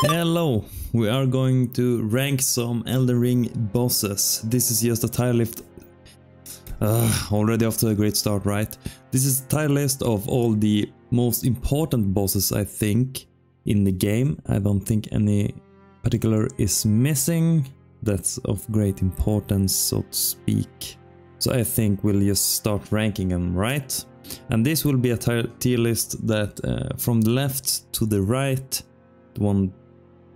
Hello, we are going to rank some Elden Ring bosses. This is just a tier list. Already off to a great start, right? This is a tier list of all the most important bosses, I think, in the game. I don't think any particular is missing. That's of great importance, so to speak. So I think we'll just start ranking them, right? And this will be a tier list that from the left to the right, the one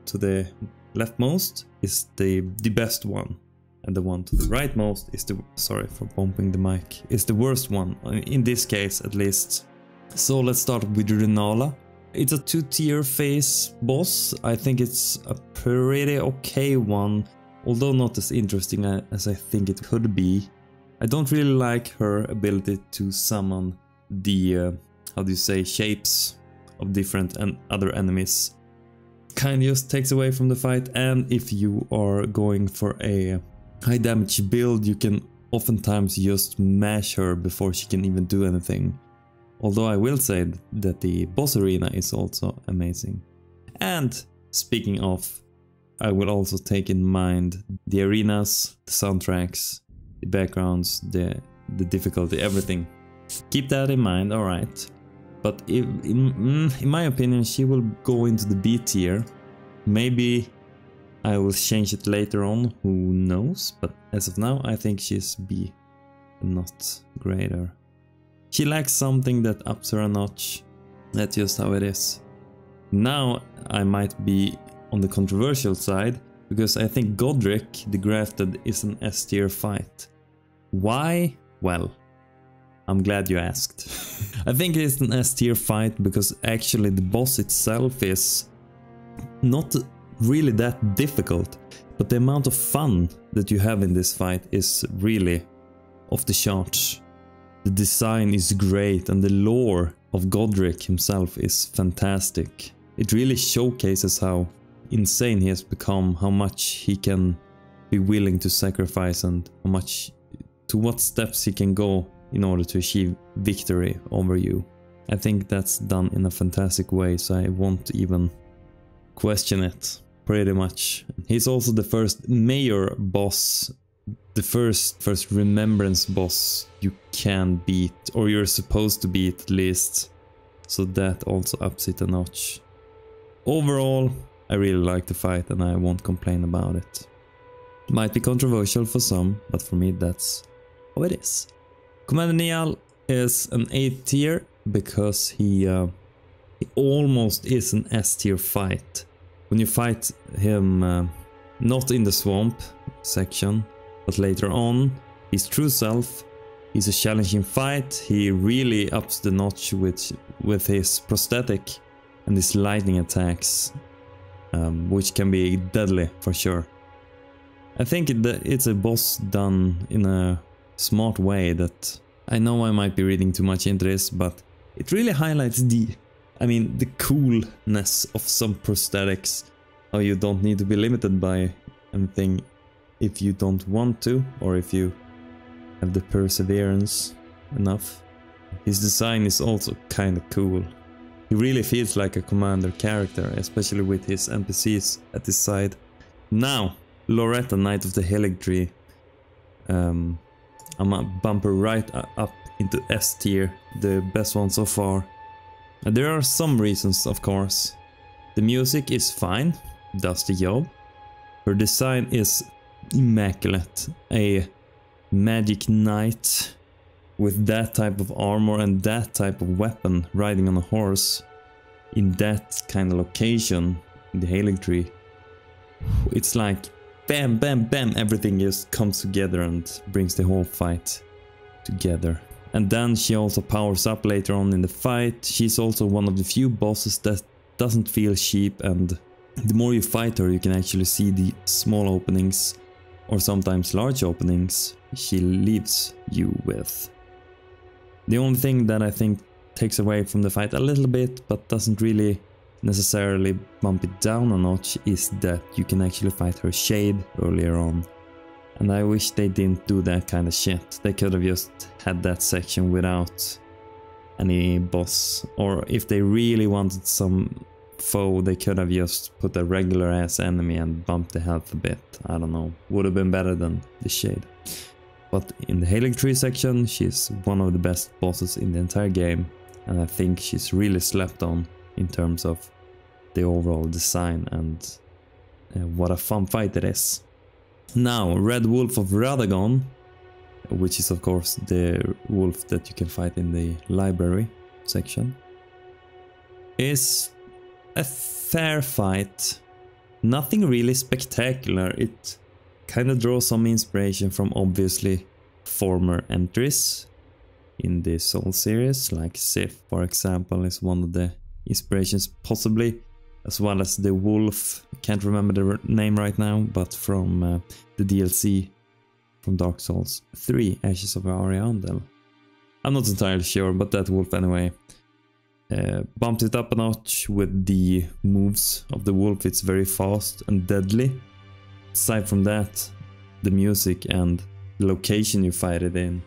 to the leftmost is the best one, and the one to the rightmost is the, sorry for bumping the mic, is the worst one, in this case at least. So let's start with Rhode. It's a 2-tier phase boss. I think it's a pretty okay one, although not as interesting as I think it could be. I don't really like her ability to summon the, how do you say, shapes of different and other enemies. Kind of just takes away from the fight, and if you are going for a high damage build, you can oftentimes just mash her before she can even do anything. Although I will say that the boss arena is also amazing. And speaking of, I will also take in mind the arenas, the soundtracks, the backgrounds, the difficulty, everything. Keep that in mind, alright. But if, in my opinion, she will go into the B tier. Maybe I will change it later on, who knows? But as of now, I think she's B, not greater. She lacks something that ups her a notch. That's just how it is. Now I might be on the controversial side, because I think Godric the Grafted is an S tier fight. Why? Well, I'm glad you asked. I think it's an S tier fight because actually the boss itself is not really that difficult, but the amount of fun that you have in this fight is really off the charts. The design is great and the lore of Godric himself is fantastic. It really showcases how insane he has become, how much he can be willing to sacrifice, and how much, to what steps he can go in order to achieve victory over you. I think that's done in a fantastic way, so I won't even question it, pretty much. He's also the first mayor boss, the first remembrance boss you can beat, or you're supposed to beat at least, so that also ups it a notch. Overall, I really like the fight and I won't complain about it. Might be controversial for some, but for me that's how it is. Commander Niall is an A tier because he almost is an S tier fight. When you fight him, not in the swamp section, but later on, his true self, he's a challenging fight. He really ups the notch with his prosthetic and his lightning attacks, which can be deadly for sure. I think it's a boss done in a smart way that, I know I might be reading too much into this, but it really highlights the coolness of some prosthetics. How you don't need to be limited by anything if you don't want to, or if you have the perseverance enough. His design is also kind of cool. He really feels like a commander character, especially with his NPCs at his side. Now, Loretta, Knight of the Helig Tree. I'm a bumper right up into S tier, the best one so far. And there are some reasons, of course. The music is fine, does the job. Her design is immaculate. A magic knight with that type of armor and that type of weapon, riding on a horse in that kind of location in the Helig Tree. It's like bam, bam, bam, everything just comes together and brings the whole fight together. And then she also powers up later on in the fight. She's also one of the few bosses that doesn't feel cheap, and the more you fight her, you can actually see the small openings, or sometimes large openings, she leaves you with. The only thing that I think takes away from the fight a little bit, but doesn't really necessarily bump it down a notch, is that you can actually fight her shade earlier on. And I wish they didn't do that kind of shit. They could have just had that section without any boss. Or if they really wanted some foe, they could have just put a regular ass enemy and bumped the health a bit. I don't know. Would have been better than the Shade. But in the Halig Tree section, she's one of the best bosses in the entire game. And I think she's really slept on in terms of the overall design and what a fun fight it is. Now, Red Wolf of Radagon, which is of course the wolf that you can fight in the library section, is a fair fight. Nothing really spectacular. It kind of draws some inspiration from obviously former entries in the Soul series, like Sif for example is one of the inspirations possibly, as well as the wolf, I can't remember the name right now, but from the DLC from Dark Souls 3, Ashes of Ariandel. I'm not entirely sure, but that wolf anyway. Bumped it up a notch with the moves of the wolf. It's very fast and deadly. Aside from that, the music and the location you fight it in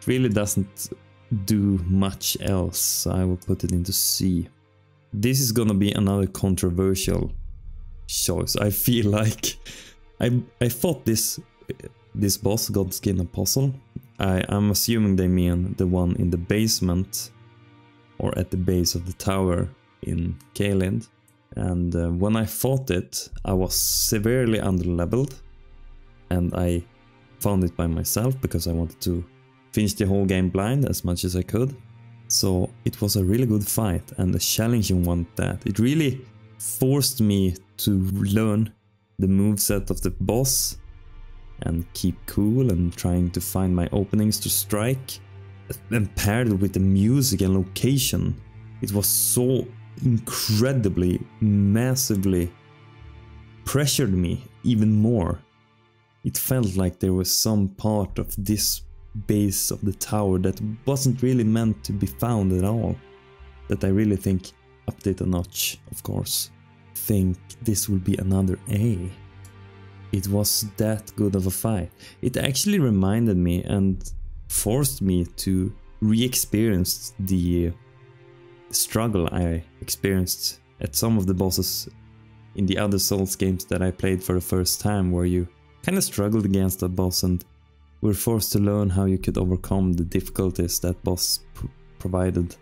really doesn't do much else, so I will put it into C. This is gonna be another controversial choice. I feel like I fought this boss, Godskin Apostle. I'm assuming they mean the one in the basement or at the base of the tower in Caelid. And when I fought it, I was severely underleveled, and I found it by myself because I wanted to finish the whole game blind as much as I could. So it was a really good fight and a challenging one at that. It really forced me to learn the moveset of the boss and keep cool and trying to find my openings to strike. And paired with the music and location, it was so incredibly, massively pressured me even more. It felt like there was some part of this base of the tower that wasn't really meant to be found at all. That I really think upped it a notch, of course. Think this will be another A. It was that good of a fight. It actually reminded me and forced me to re-experience the struggle I experienced at some of the bosses in the other Souls games that I played for the first time, where you kind of struggled against a boss and were forced to learn how you could overcome the difficulties that boss provided.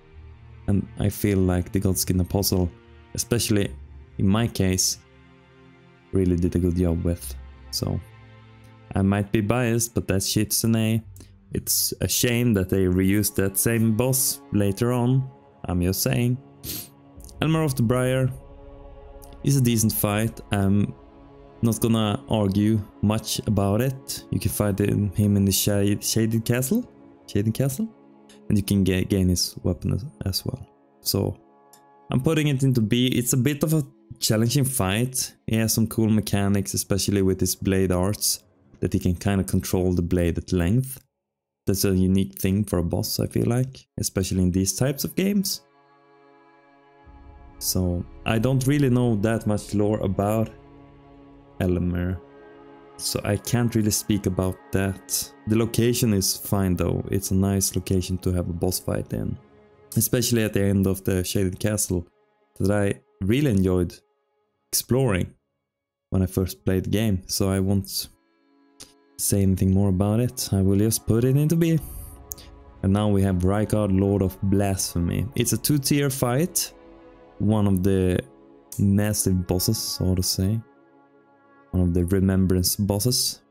And I feel like the Godskin Apostle, especially in my case, really did a good job with. So I might be biased, but that shit's an A. It's a shame that they reused that same boss later on, I'm just saying. Elmer of the Briar is a decent fight. I'm not gonna argue much about it. You can fight him in the Shaded Castle, and you can gain his weapon as well. So I'm putting it into B. It's a bit of a challenging fight. He has some cool mechanics, especially with his blade arts, that he can kind of control the blade at length. That's a unique thing for a boss, I feel like, especially in these types of games. So I don't really know that much lore about Elmer, so I can't really speak about that. The location is fine though. It's a nice location to have a boss fight in, especially at the end of the Shaded Castle, that I really enjoyed exploring when I first played the game. So I won't say anything more about it. I will just put it into B. And now we have Rykard, Lord of Blasphemy. It's a 2-tier fight. One of the massive bosses, so to say. One of the remembrance bosses.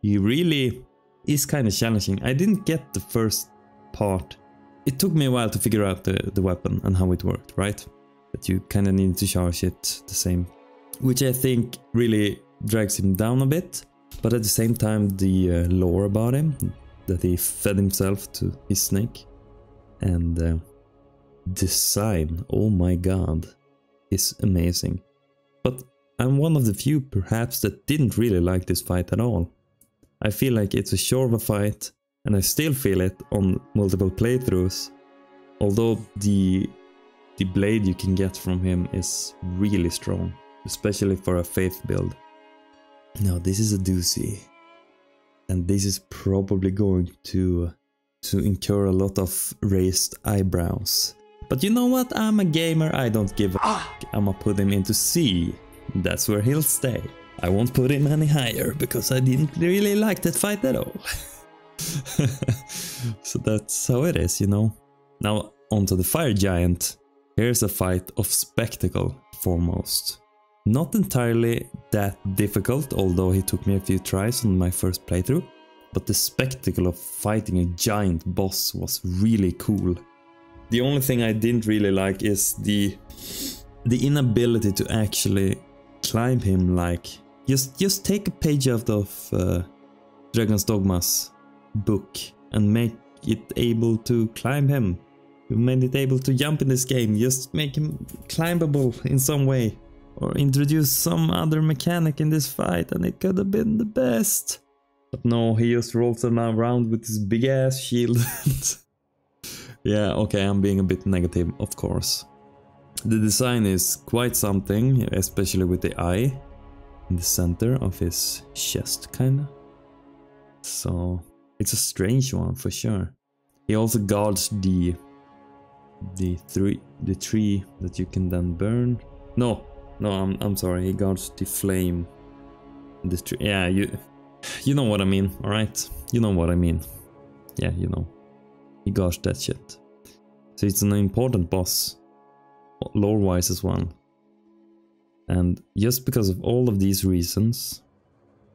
He really is kind of challenging. I didn't get the first part. It took me a while to figure out the weapon and how it worked, right? That you kind of need to charge it the same. Which I think really drags him down a bit. But at the same time, the lore about him, that he fed himself to his snake, and design, oh my god, is amazing. But I'm one of the few perhaps that didn't really like this fight at all. I feel like it's a short of a fight, and I still feel it on multiple playthroughs, although the blade you can get from him is really strong, especially for a faith build. Now this is a doozy, and this is probably going to incur a lot of raised eyebrows. But you know what? I'm a gamer, I don't give a f**k. I'ma put him into C. That's where he'll stay. I won't put him any higher because I didn't really like that fight at all. So that's how it is, you know. Now onto the fire giant. Here's a fight of spectacle foremost. Not entirely that difficult, although he took me a few tries on my first playthrough. But the spectacle of fighting a giant boss was really cool. The only thing I didn't really like is the inability to actually climb him. Like just take a page out of Dragon's Dogma's book and make it able to climb him. You made it able to jump in this game. Just make him climbable in some way, or introduce some other mechanic in this fight, and it could have been the best. But no, he just rolls around with his big ass shield. Yeah, okay, I'm being a bit negative, of course. The design is quite something, especially with the eye in the center of his chest, kinda. So it's a strange one for sure. He also guards the tree that you can then burn. No, I'm sorry. He guards the flame. This tree. Yeah, you know what I mean, all right? You know what I mean. Yeah, you know. He guards that shit. So it's an important boss, lore-wise as well. And just because of all of these reasons,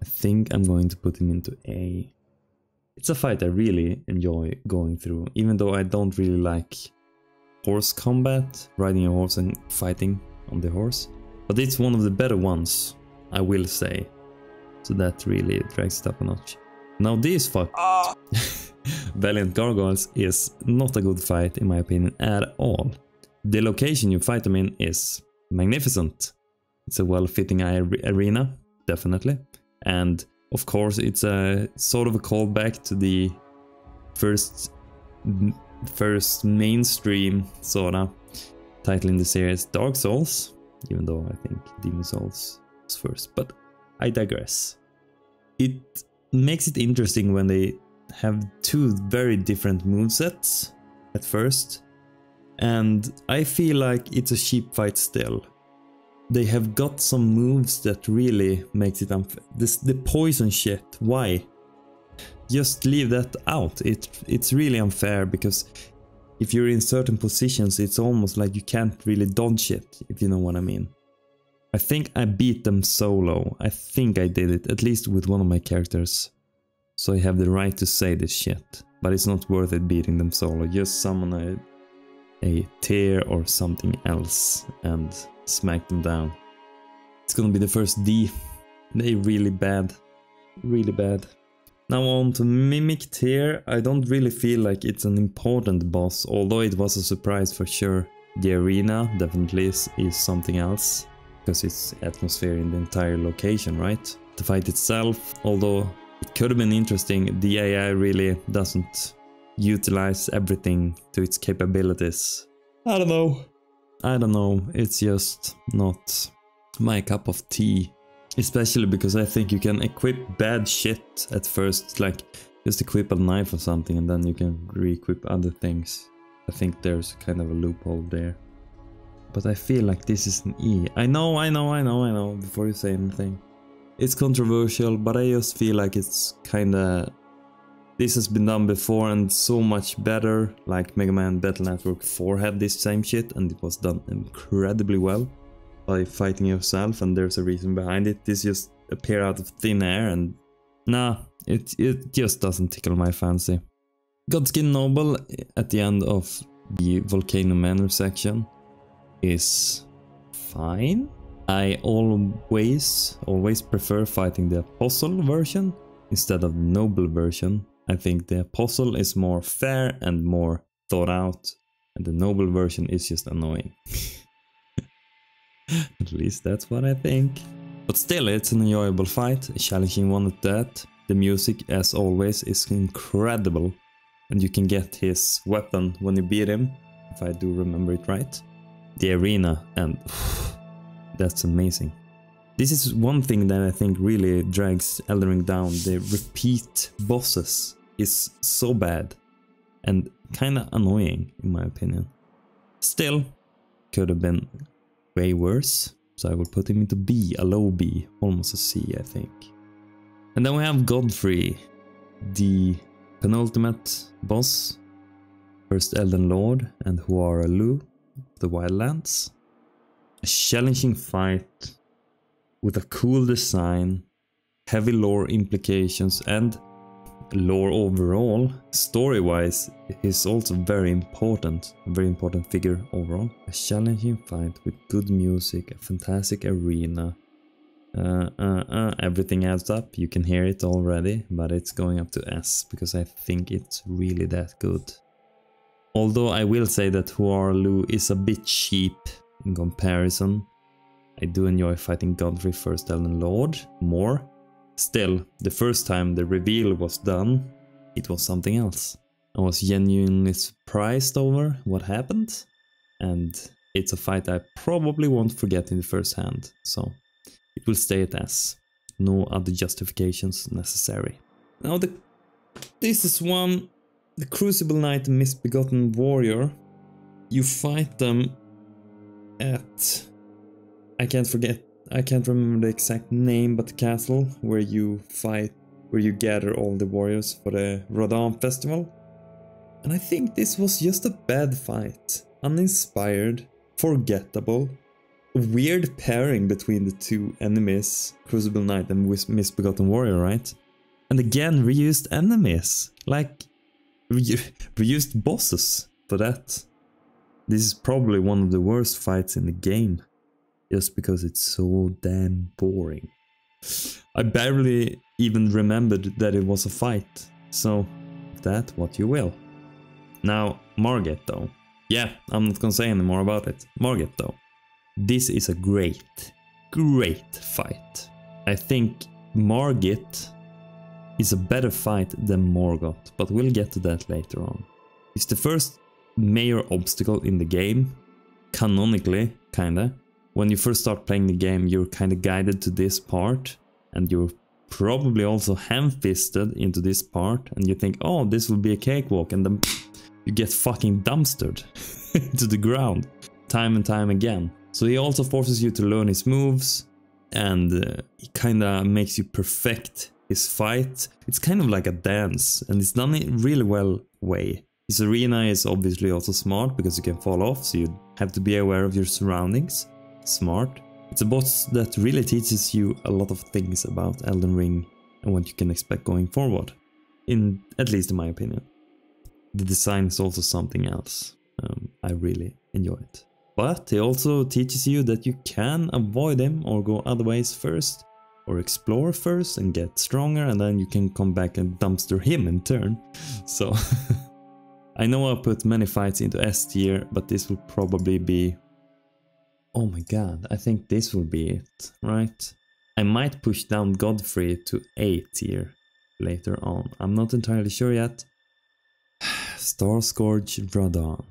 I think I'm going to put him into A. It's a fight I really enjoy going through, even though I don't really like horse combat, riding a horse and fighting on the horse. But it's one of the better ones, I will say. So that really drags it up a notch. Now this Valiant Gargoyles is not a good fight in my opinion at all. The location you fight them in is magnificent. It's a well-fitting arena, definitely. And of course it's a sort of a callback to the first mainstream sorta title in the series, Dark Souls, even though I think Demon Souls was first, but I digress. It makes it interesting when they have two very different movesets at first, and I feel like it's a cheap fight still. They have got some moves that really makes it unfair. The poison shit, why? Just leave that out. It's really unfair, because if you're in certain positions it's almost like you can't really dodge it, if you know what I mean. I think I beat them solo. I think I did it, at least with one of my characters. So I have the right to say this shit. But it's not worth it beating them solo. Just summon a tear or something else and smack them down. It's gonna be the first D. They really bad. Really bad. Now on to Mimic Tear. I don't really feel like it's an important boss, although it was a surprise for sure. The arena definitely is something else, because it's atmosphere in the entire location, right? The fight itself, although it could have been interesting, the AI really doesn't utilize everything to its capabilities. I don't know, it's just not my cup of tea. Especially because I think you can equip bad shit at first, like just equip a knife or something and then you can re-equip other things. I think there's kind of a loophole there. But I feel like this is an E. I know, before you say anything. It's controversial, but I just feel like it's kinda... This has been done before and so much better. Like Mega Man Battle Network 4 had this same shit and it was done incredibly well. By fighting yourself, and there's a reason behind it. This just appear out of thin air and... Nah, it just doesn't tickle my fancy. Godskin Noble at the end of the Volcano Manor section is fine. I always prefer fighting the Apostle version instead of the Noble version. I think the Apostle is more fair and more thought out, and the Noble version is just annoying. At least that's what I think. But still, it's an enjoyable fight, a challenging one at that. The music, as always, is incredible. And you can get his weapon when you beat him, if I do remember it right. The arena, and that's amazing. This is one thing that I think really drags Elden Ring down. The repeat bosses is so bad and kinda annoying in my opinion. Still, could have been way worse. So I will put him into B, a low B, almost a C, I think. And then we have Godfrey, the penultimate boss, first Elden Lord and Huaralu, the Wildlands. A challenging fight with a cool design, heavy lore implications, and lore overall. Story-wise, he's also a very important figure overall. A challenging fight with good music, a fantastic arena. Everything adds up. You can hear it already, but it's going up to S because I think it's really that good. Although I will say that Huaralu is a bit cheap in comparison. I do enjoy fighting Godfrey first Elden Lord more. Still, the first time the reveal was done, it was something else. I was genuinely surprised over what happened, and it's a fight I probably won't forget in the first hand, so it will stay at S. No other justifications necessary. Now this is one, the Crucible Knight and Misbegotten Warrior. You fight them at, I can't remember the exact name, but the castle where you fight, where you gather all the warriors for the Rhode festival. And I think this was just a bad fight. Uninspired, forgettable, a weird pairing between the two enemies, Crucible Knight and Misbegotten Warrior, right? And again, reused enemies, like reused bosses for that. This is probably one of the worst fights in the game. Just because it's so damn boring. I barely even remembered that it was a fight, so that what you will. Now, Margit though. Yeah, I'm not gonna say any more about it. Margit though. This is a great fight. I think Margit is a better fight than Morgoth, but we'll get to that later on. It's the first major obstacle in the game, canonically, kinda. When you first start playing the game, you're kind of guided to this part, and you're probably also ham-fisted into this part, and you think, oh, this will be a cakewalk, and then you get fucking dumpstered to the ground time and time again. So he also forces you to learn his moves, and he kind of makes you perfect his fight. It's kind of like a dance, and it's done in a really well way. His arena is obviously also smart because you can fall off, so you have to be aware of your surroundings. Smart. It's a boss that really teaches you a lot of things about Elden Ring and what you can expect going forward, at least in my opinion. The design is also something else. I really enjoy it. But it also teaches you that you can avoid him or go other ways first, or explore first and get stronger, and then you can come back and dumpster him in turn. So I know I put many fights into S tier, but this will probably be, oh my god, I think this will be it, right? I might push down Godfrey to A tier later on. I'm not entirely sure yet. Starscourge Rhode.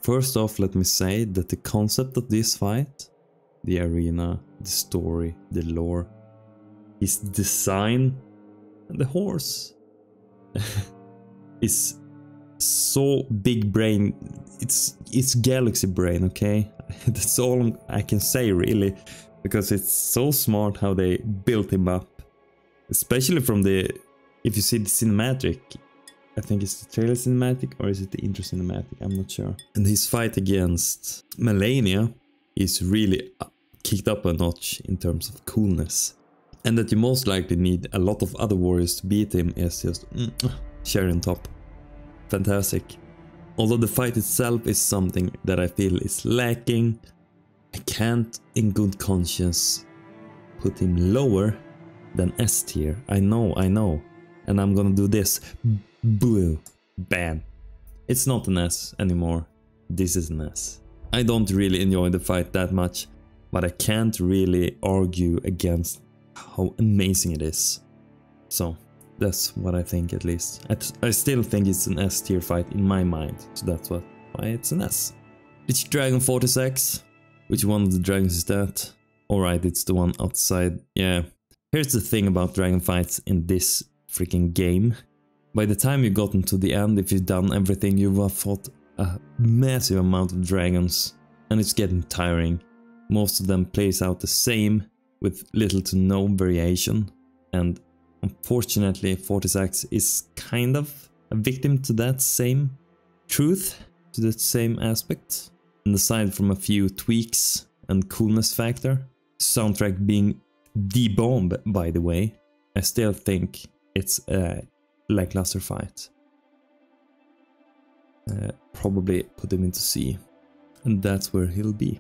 First off, let me say that the concept of this fight, the arena, the story, the lore, his design, and the horse is so big brain. It's galaxy brain, okay? That's all I can say really, because it's so smart how they built him up, especially from if you see the cinematic. I think it's the trailer cinematic, or is it the intro cinematic? I'm not sure. And his fight against Melania is really kicked up a notch in terms of coolness, and that you most likely need a lot of other warriors to beat him is just cherry on top. Fantastic. Although the fight itself is something that I feel is lacking, I can't in good conscience put him lower than S tier. I know, and I'm gonna do this. Boo, bam. It's not an S anymore. This is an S. I don't really enjoy the fight that much, but I can't really argue against how amazing it is. So that's what I think, at least. I still think it's an S tier fight in my mind, so that's why it's an S. It's Dragon 46. Which one of the dragons is that? Alright, it's the one outside. Yeah. Here's the thing about dragon fights in this freaking game. By the time you've gotten to the end, if you've done everything, you have fought a massive amount of dragons, and it's getting tiring. Most of them plays out the same, with little to no variation, and unfortunately 46 is kind of a victim to that same truth, to that same aspect. And aside from a few tweaks and coolness factor, soundtrack being the bomb, by the way, I still think it's a lackluster fight. Probably put him into C, and that's where he'll be.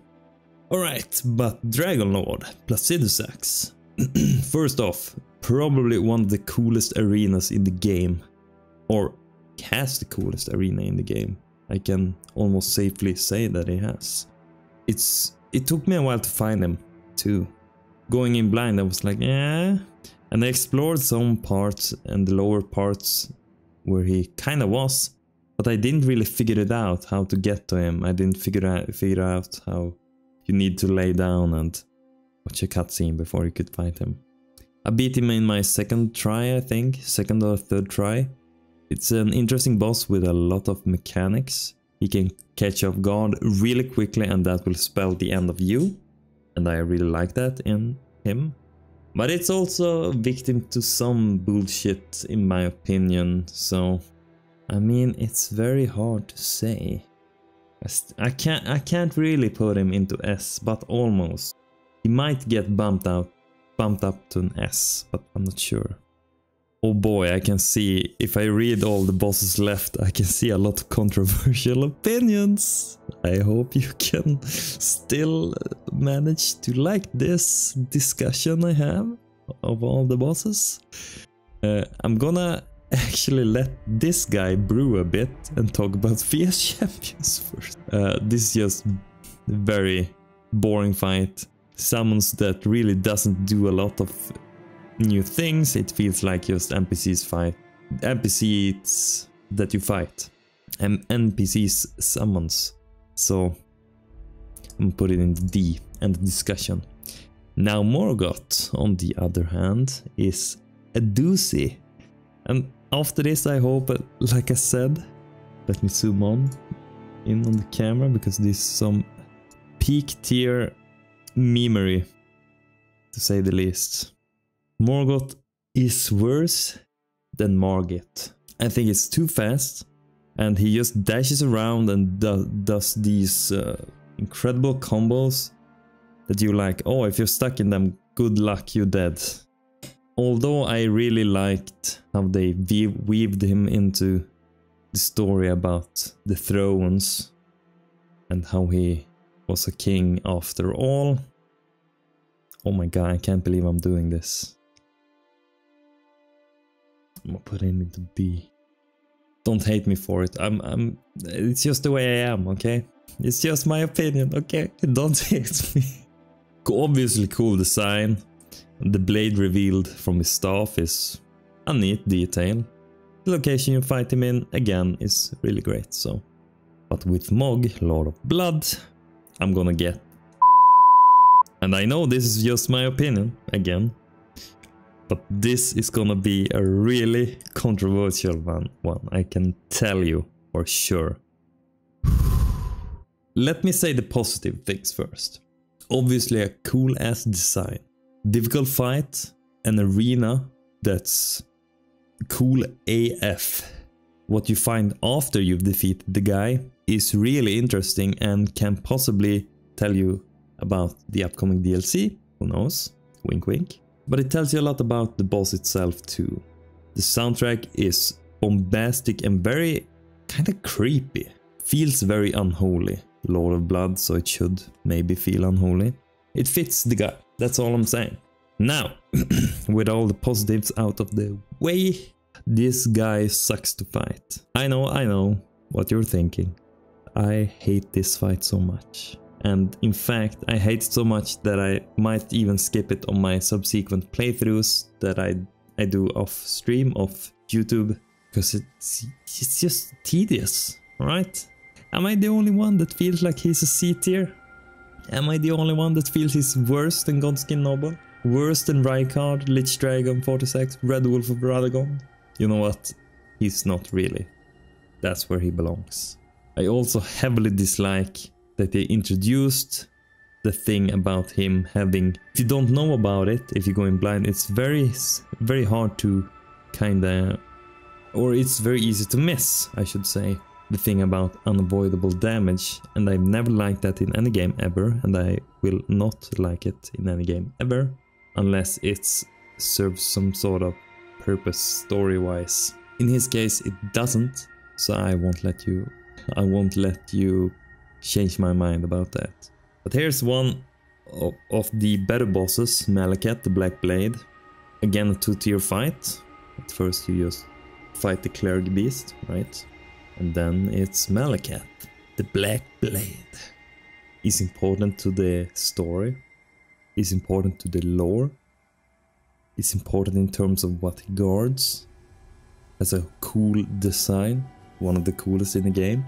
Alright, but Dragon Lord, Placidusax. First off, probably one of the coolest arenas in the game, or has the coolest arena in the game. I can almost safely say that it has. It took me a while to find him too. Going in blind, I was like, yeah. And I explored some parts and the lower parts where he kind of was, but I didn't really figure it out how to get to him. I didn't figure out how you need to lay down and watch a cutscene before you could fight him. I beat him in my second try, I think, second or third try. It's an interesting boss with a lot of mechanics. He can catch off guard really quickly, and that will spell the end of you. And I really like that in him. But it's also a victim to some bullshit in my opinion, so I mean, it's very hard to say. I can't really put him into S, but almost. He might get bumped up to an S, but I'm not sure. Oh boy, I can see, if I read all the bosses left, I can see a lot of controversial opinions. I hope you can still manage to like this discussion I have of all the bosses. I'm gonna actually let this guy brew a bit and talk about Fierce Champions first. This is just a very boring fight. Summons that really doesn't do a lot of new things. It feels like just NPCs that you fight. And NPCs summons. So I'm gonna put it in the D and the discussion. Now Morgoth, on the other hand, is a doozy. And after this, I hope, like I said, let me zoom in on the camera, because this is some peak tier memery, to say the least. Morgoth is worse than Margit. I think it's too fast, and he just dashes around and does these incredible combos that you like, oh, if you're stuck in them, good luck, you're dead. Although I really liked how they weaved him into the story about the thrones and how he was a king after all. Oh my god, I can't believe I'm doing this. I'm gonna put him into B. Don't hate me for it. It's just the way I am, okay? It's just my opinion, okay? Don't hate me. Obviously cool design. The blade revealed from his staff is a neat detail. The location you fight him in, again, is really great, so. But with Mog, Lord of Blood, I'm gonna get... And I know this is just my opinion, again. But this is gonna be a really controversial one, I can tell you for sure. Let me say the positive things first. Obviously a cool ass design. Difficult fight, an arena that's cool AF. What you find after you've defeated the guy is really interesting and can possibly tell you about the upcoming DLC, who knows, wink wink. But it tells you a lot about the boss itself too. The soundtrack is bombastic and very kind of creepy. Feels very unholy. Lord of Blood, so it should maybe feel unholy. It fits the guy, that's all I'm saying. Now, with all the positives out of the way, this guy sucks to fight. I know what you're thinking. I hate this fight so much. And in fact, I hate it so much that I might even skip it on my subsequent playthroughs that I do off stream, off YouTube, because it's just tedious, alright? Am I the only one that feels like he's a C tier? Am I the only one that feels he's worse than Godskin Noble? Worse than Rykard, Lich Dragon 46, Red Wolf of Radagon? You know what? He's not really. That's where he belongs. I also heavily dislike that they introduced the thing about him having... If you don't know about it, if you go in blind, it's very hard to kinda... Or it's very easy to miss, I should say. The thing about unavoidable damage, and I've never liked that in any game ever, and I will not like it in any game ever, unless it serves some sort of purpose story-wise. In his case, it doesn't, so I won't let you change my mind about that. But here's one of the better bosses, Malakat, the Black Blade. Again, a 2-tier fight. At first you just fight the Cleric Beast, right? And then it's Malakat, the Black Blade. Is important to the story. Is important to the lore. Is important in terms of what he guards. Has a cool design, one of the coolest in the game.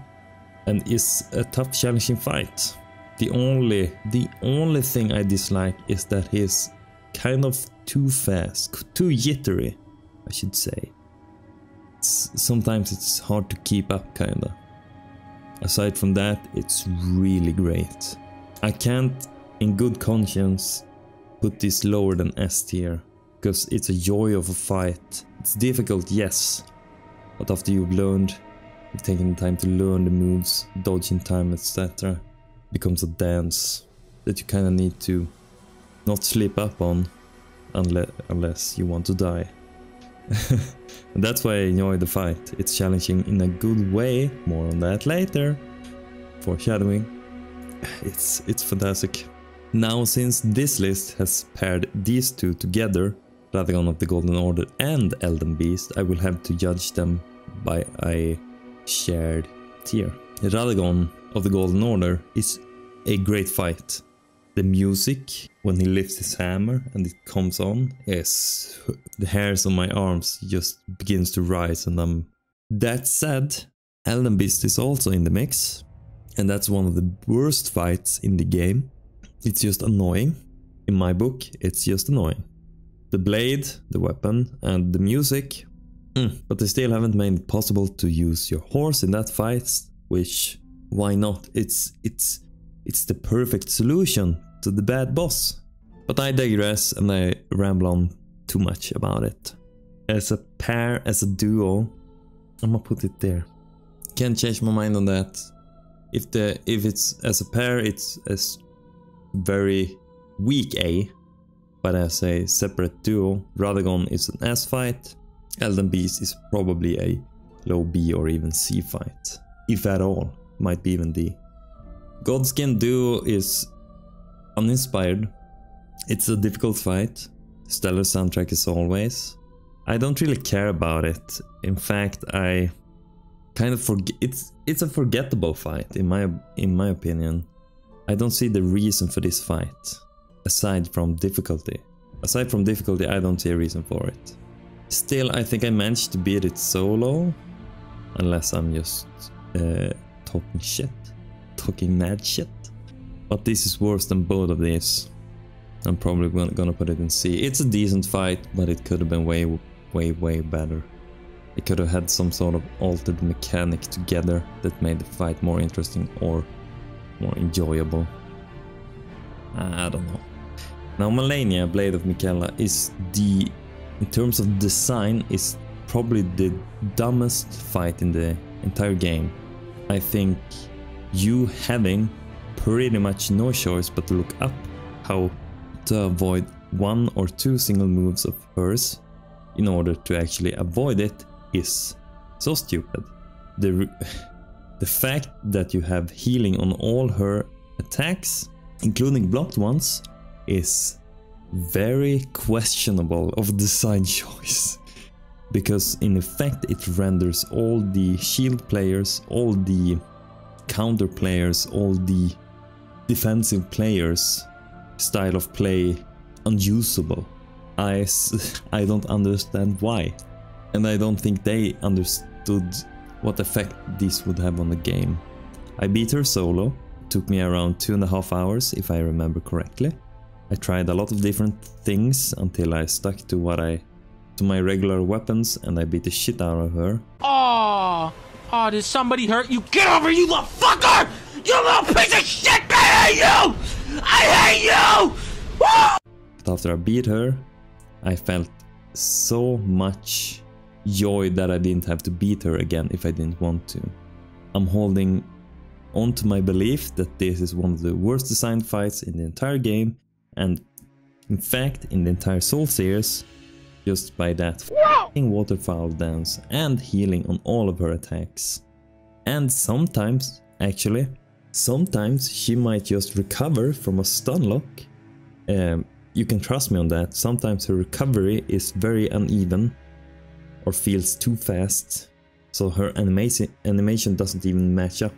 And is a tough, challenging fight. The only thing I dislike is that he's kind of too fast, too jittery, I should say. Sometimes it's hard to keep up, kinda. Aside from that, it's really great. I can't, in good conscience, put this lower than S tier, because it's a joy of a fight. It's difficult, yes, but after you've taken the time to learn the moves, dodging time, etc., becomes a dance that you kinda need to not slip up on unless you want to die. And that's why I enjoy the fight. It's challenging in a good way, more on that later. Foreshadowing. It's fantastic. Now, since this list has paired these two together, Radagon of the Golden Order and Elden Beast, I will have to judge them by a shared tier. Radagon of the Golden Order is a great fight. The music, when he lifts his hammer and it comes on, yes, the hairs on my arms just begins to rise, and That said, Elden Beast is also in the mix, and that's one of the worst fights in the game. It's just annoying. In my book, it's just annoying. The blade, the weapon, and the music, but they still haven't made it possible to use your horse in that fight, which, why not? It's the perfect solution to the bad boss. But I digress and I ramble on too much about it. As a pair, as a duo, I'm gonna put it there. Can't change my mind on that. If it's as a pair, it's a very weak A, but as a separate duo, Radagon is an S fight. Elden Beast is probably a low B or even C fight, if at all. Might be even D. Godskin Duo is uninspired. It's a difficult fight. Stellar soundtrack as always. I don't really care about it. In fact, I kind of forget. It's a forgettable fight in my opinion. I don't see the reason for this fight aside from difficulty. Aside from difficulty, I don't see a reason for it. Still, I think I managed to beat it solo, unless I'm just talking mad shit. But this is worse than both of these. I'm probably gonna put it in C. It's a decent fight, but it could have been way better. It could have had some sort of altered mechanic together that made the fight more interesting or more enjoyable. I don't know. Now, Malenia, Blade of Miquella, in terms of design, is probably the dumbest fight in the entire game. I think you having pretty much no choice but to look up how to avoid one or two single moves of hers in order to actually avoid it is so stupid. The fact that you have healing on all her attacks, including blocked ones, is very questionable of design choice. Because in effect it renders all the shield players, all the counter players, all the defensive players' style of play unusable. I don't understand why. And I don't think they understood what effect this would have on the game. I beat her solo. It took me around 2.5 hours if I remember correctly. I tried a lot of different things until I stuck to my regular weapons, and I beat the shit out of her. Aww, Oh, did somebody hurt you? Get over, you little fucker! You little piece of shit! I hate you! I hate you! Woo! But after I beat her, I felt so much joy that I didn't have to beat her again if I didn't want to. I'm holding on to my belief that this is one of the worst designed fights in the entire game, and in fact in the entire Soul series, just by that f***ing waterfowl dance and healing on all of her attacks. And sometimes, actually, sometimes she might just recover from a stun lock. You can trust me on that. Sometimes her recovery is very uneven or feels too fast, so her animation doesn't even match up.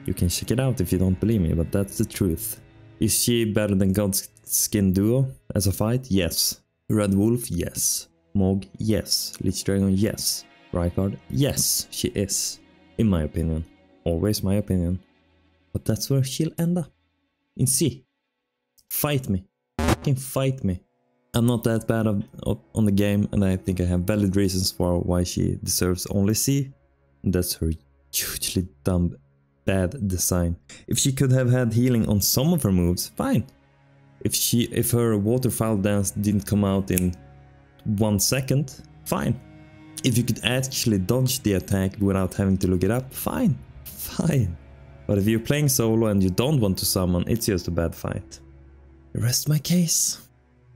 You can check it out if you don't believe me, but that's the truth. Is she better than Godskin Duo as a fight? Yes. Red Wolf? Yes. Mog? Yes. Lich Dragon? Yes. Rykard? Yes, she is. In my opinion. Always my opinion. But that's where she'll end up. In C. Fight me. Fucking fight me. I'm not that bad on the game, and I think I have valid reasons for why she deserves only C. And that's her hugely dumb, bad design. If she could have had healing on some of her moves, fine. If her waterfowl dance didn't come out in 1 second, fine. If you could actually dodge the attack without having to look it up, fine. Fine. But if you're playing solo and you don't want to summon, it's just a bad fight. Rest my case.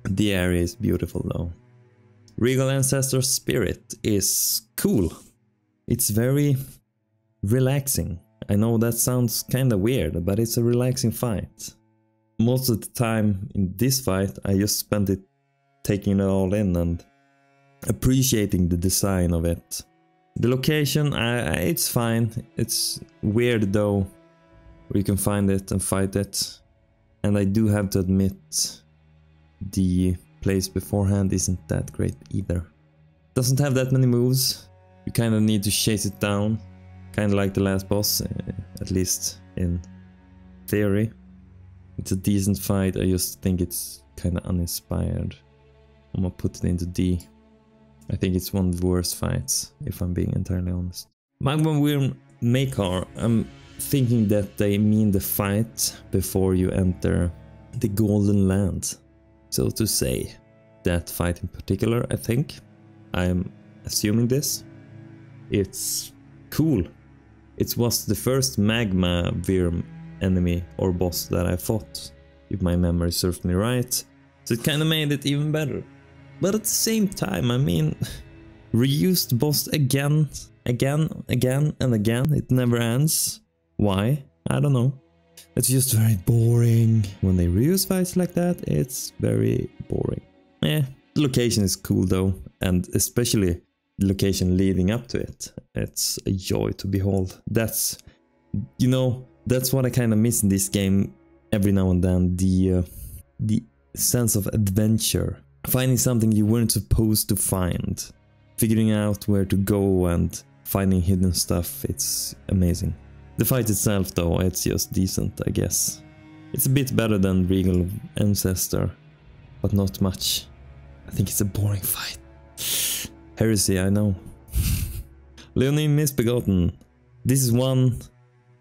The area is beautiful though. Regal Ancestor Spirit is cool. It's very relaxing. I know that sounds kinda weird, but it's a relaxing fight. Most of the time in this fight I just spent it taking it all in and appreciating the design of it. The location, it's fine. It's weird though, where you can find it and fight it. And I do have to admit, the place beforehand isn't that great either. Doesn't have that many moves. You kind of need to chase it down. Kind of like the last boss, at least in theory. It's a decent fight, I just think it's kind of uninspired. I'm gonna put it into D. I think it's one of the worst fights, if I'm being entirely honest. Magma Wyrm Makar, I'm thinking that they mean the fight before you enter the Golden Land, so to say. That fight in particular, I think. I'm assuming this. It's cool. It was the first Magma Wyrm enemy or boss that I fought, if my memory serves me right. So it kind of made it even better. But at the same time, I mean, reused boss again, and again. It never ends. Why? I don't know. It's just very boring. When they reuse fights like that, it's very boring. The location is cool though, and especially the location leading up to it. It's a joy to behold. That's, you know, that's what I kind of miss in this game every now and then. The sense of adventure. Finding something you weren't supposed to find. Figuring out where to go and finding hidden stuff. It's amazing. The fight itself though, it's just decent, I guess. It's a bit better than Regal Ancestor, but not much. I think it's a boring fight. Heresy, I know. Leonin Misbegotten. This is one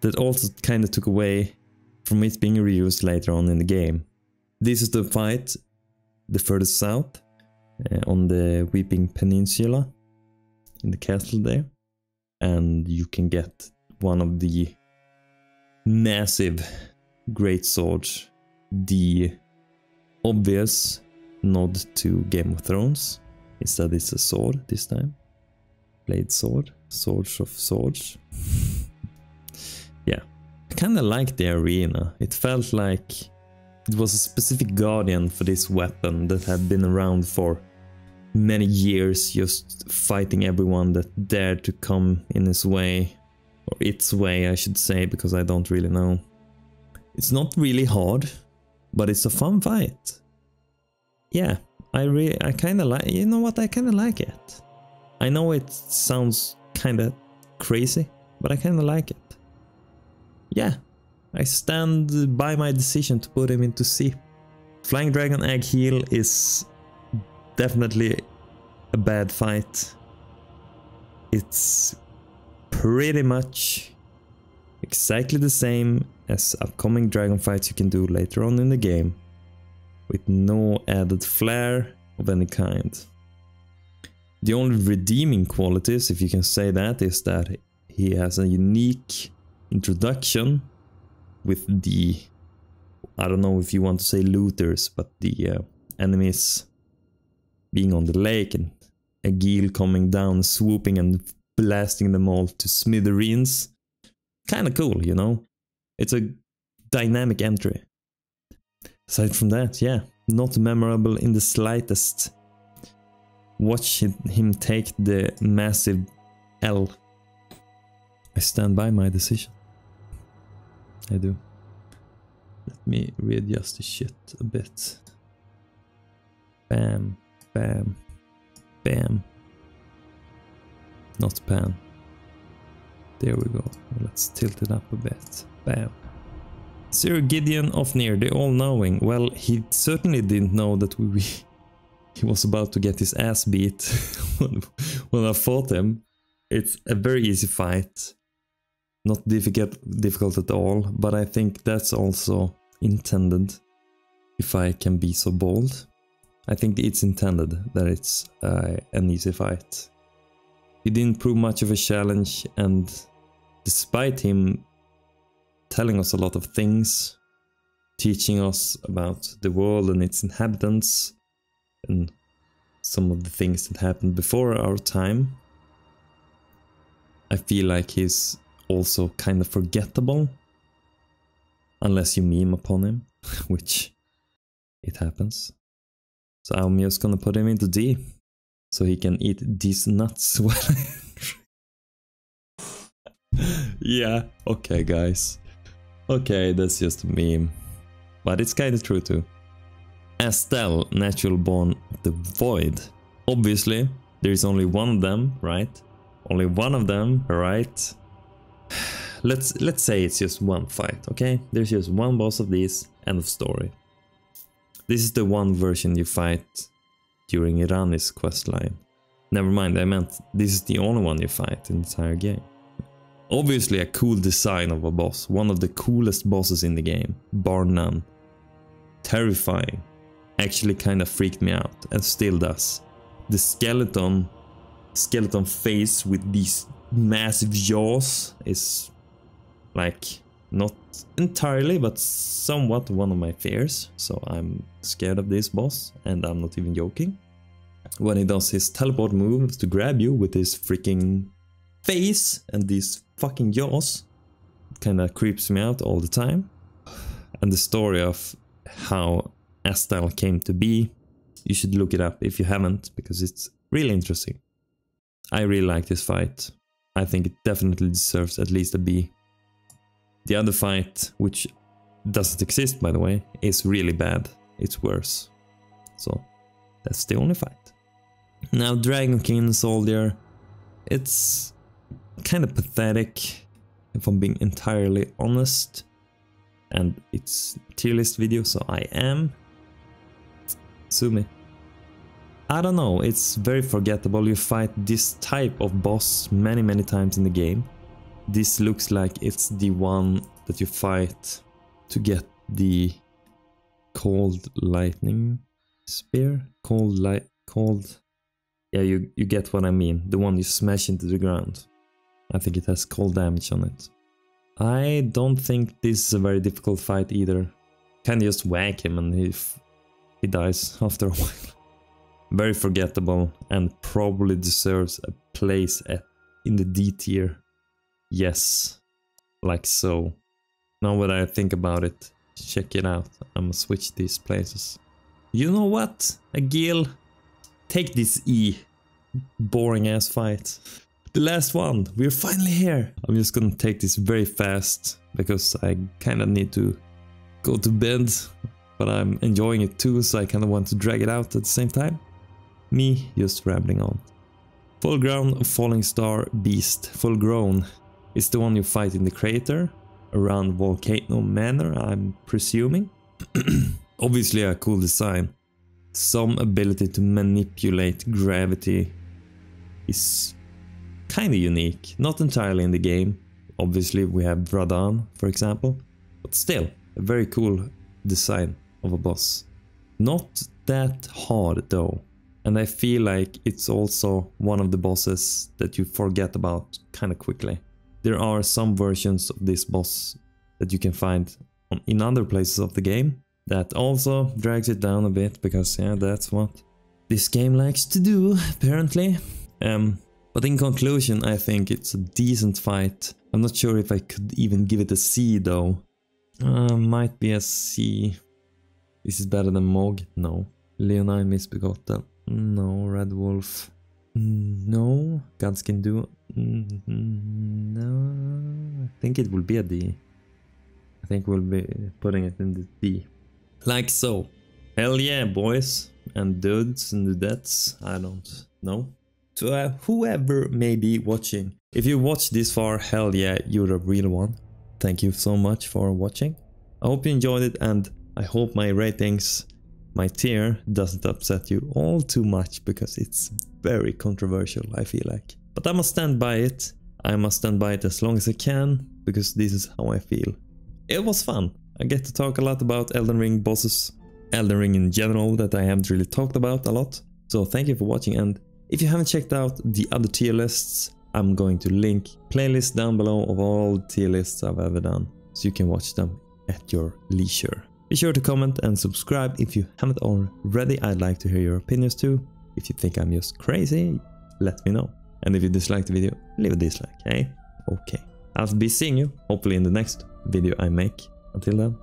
that also kind of took away from it being reused later on in the game. This is the fight the furthest south, on the Weeping Peninsula, in the castle there. And you can get one of the massive great swords. The obvious nod to Game of Thrones. Instead it's a sword this time. Blade sword. Swords of swords. Yeah. I kinda liked the arena. It felt like it was a specific guardian for this weapon that had been around for many years, just fighting everyone that dared to come in his way. Or its way, I should say, because I don't really know. It's not really hard, but it's a fun fight. Yeah, I kinda like, you know what, I kinda like it. I know it sounds kinda crazy, but I kinda like it. Yeah, I stand by my decision to put him into C. Flying Dragon Egg Heal is definitely a bad fight. It's pretty much exactly the same as upcoming dragon fights you can do later on in the game, with no added flair of any kind. The only redeeming qualities, if you can say that, is that he has a unique introduction with the, I don't know if you want to say looters, but the enemies being on the lake and a geel coming down, swooping and blasting them all to smithereens. Kinda cool, you know? It's a dynamic entry. Aside from that, yeah, not memorable in the slightest. Watch him take the massive L. I stand by my decision. I do. Let me readjust the shit a bit. Bam, bam, bam. Not pan. There we go. Let's tilt it up a bit. Bam. Sir Gideon Ofnir, the all-knowing. Well, he certainly didn't know that he was about to get his ass beat when I fought him. It's a very easy fight. Not difficult at all, but I think that's also intended, if I can be so bold. I think it's intended that it's an easy fight. He didn't prove much of a challenge, and despite him telling us a lot of things, teaching us about the world and its inhabitants, and some of the things that happened before our time, I feel like he's also kind of forgettable, unless you meme upon him, which it happens. So I'm just gonna put him into D, so he can eat these nuts while yeah, okay guys. Okay, that's just a meme. But it's kinda true too. Astel, natural born of the void. Obviously, there is only one of them, right? Only one of them, right? Let's say it's just one fight, okay? There's just one boss of these, end of story. This is the one version you fight during Irani's questline. Never mind, I meant this is the only one you fight in the entire game. Obviously a cool design of a boss, one of the coolest bosses in the game, bar none. Terrifying, actually kind of freaked me out, and still does. The skeleton face with these massive jaws is like not entirely but somewhat one of my fears, so I'm scared of this boss, and I'm not even joking. When he does his teleport move to grab you with his freaking face and these fucking jaws, it kinda creeps me out all the time. And the story of how Astel came to be, you should look it up if you haven't, because it's really interesting. I really like this fight. I think it definitely deserves at least a B. The other fight, which doesn't exist by the way, is really bad. It's worse. So that's the only fight. Now Dragon King Soldier, it's kind of pathetic if I'm being entirely honest. And it's tier list video, so I am. Sue me. I don't know, it's very forgettable. You fight this type of boss many times in the game. This looks like it's the one that you fight to get the cold lightning spear? Yeah, you get what I mean. The one you smash into the ground. I think it has cold damage on it. I don't think this is a very difficult fight either. Can just whack him and he dies after a while. Very forgettable and probably deserves a place in the D tier. Yes, like so. Now that I think about it, check it out. I'm gonna switch these places. You know what? A Gil, take this E. Boring ass fight. The last one, we're finally here. I'm just gonna take this very fast because I kinda need to go to bed, but I'm enjoying it too, so I kinda want to drag it out at the same time. Me just rambling on. Full grown falling star beast. Full grown is the one you fight in the crater around Volcano Manor, I'm presuming. Obviously a cool design. Some ability to manipulate gravity is kind of unique, not entirely in the game. Obviously we have Rhode, for example, but still a very cool design of a boss. Not that hard though, and I feel like it's also one of the bosses that you forget about kind of quickly. There are some versions of this boss that you can find in other places of the game that also drags it down a bit, because yeah, that's what this game likes to do, apparently. But in conclusion, I think it's a decent fight. I'm not sure if I could even give it a C though. Might be a C. This is better than Mog? No. Leonine Misbegotten? No. Red Wolf? No. Godskin Duo? No. I think it will be a D. I think we'll be putting it in the D. Like so. Hell yeah, boys and dudes and dudettes. I don't know. So whoever may be watching, if you watched this far, hell yeah, you're a real one. Thank you so much for watching. I hope you enjoyed it, and I hope my ratings, my tier, doesn't upset you all too much, because it's very controversial, I feel like. But I must stand by it. I must stand by it as long as I can, because this is how I feel. It was fun. I get to talk a lot about Elden Ring bosses, Elden Ring in general, that I haven't really talked about a lot. So thank you for watching, and if you haven't checked out the other tier lists, I'm going to link playlists down below of all the tier lists I've ever done, so you can watch them at your leisure. Be sure to comment and subscribe if you haven't already. I'd like to hear your opinions too. If you think I'm just crazy, let me know. And if you dislike the video, leave a dislike, eh? Okay. I'll be seeing you, hopefully in the next video I make. Until then,